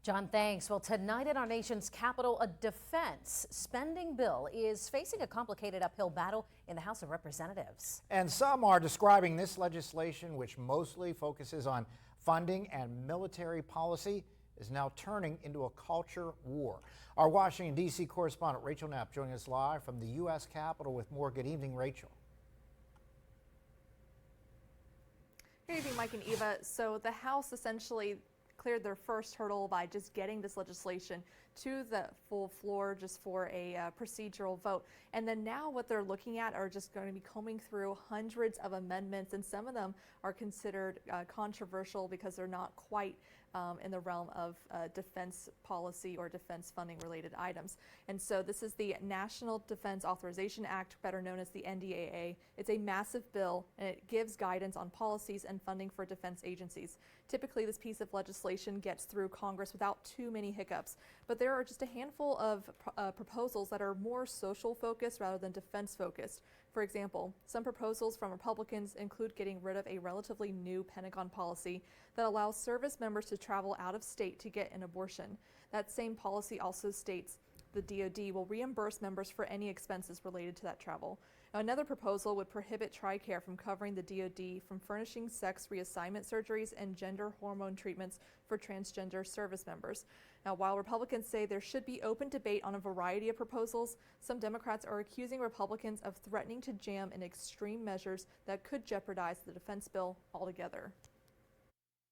John, thanks. Well, tonight in our nation's capital, a defense spending bill is facing a complicated uphill battle in the House of Representatives. And some are describing this legislation, which mostly focuses on funding and military policy, is now turning into a culture war. Our Washington, D.C. correspondent Rachel Knapp joining us live from the U.S. Capitol with more. Good evening, Rachel. Good evening, Mike and Eva. So the House essentially cleared their first hurdle by just getting this legislation to the full floor just for a procedural vote. And then now what they're looking at are just going to be combing through hundreds of amendments, and some of them are considered controversial because they're not quite in the realm of defense policy or defense funding related items. And so this is the National Defense Authorization Act, better known as the NDAA. It's a massive bill, and it gives guidance on policies and funding for defense agencies. Typically, this piece of legislation gets through Congress without too many hiccups, but there are just a handful of proposals that are more social focused rather than defense focused. For example, some proposals from Republicans include getting rid of a relatively new Pentagon policy that allows service members to travel out of state to get an abortion. That same policy also states the DoD will reimburse members for any expenses related to that travel. Now, another proposal would prohibit TRICARE from covering the DoD from furnishing sex reassignment surgeries and gender hormone treatments for transgender service members. Now, while Republicans say there should be open debate on a variety of proposals, some Democrats are accusing Republicans of threatening to jam in extreme measures that could jeopardize the defense bill altogether.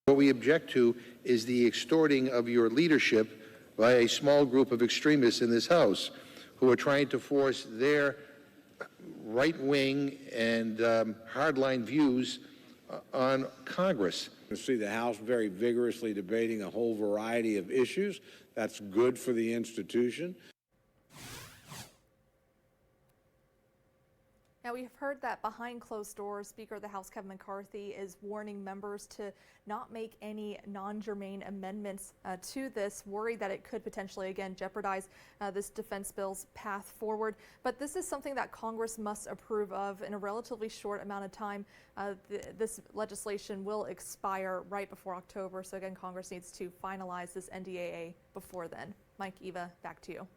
What we object to is the extorting of your leadership by a small group of extremists in this House who are trying to force their right-wing and hardline views on Congress. To see the House very vigorously debating a whole variety of issues. That's good for the institution. Now, we've heard that behind closed doors, Speaker of the House Kevin McCarthy is warning members to not make any non-germane amendments to this, worried that it could potentially, again, jeopardize this defense bill's path forward. But this is something that Congress must approve of in a relatively short amount of time. This legislation will expire right before October. So again, Congress needs to finalize this NDAA before then. Mike, Eva, back to you.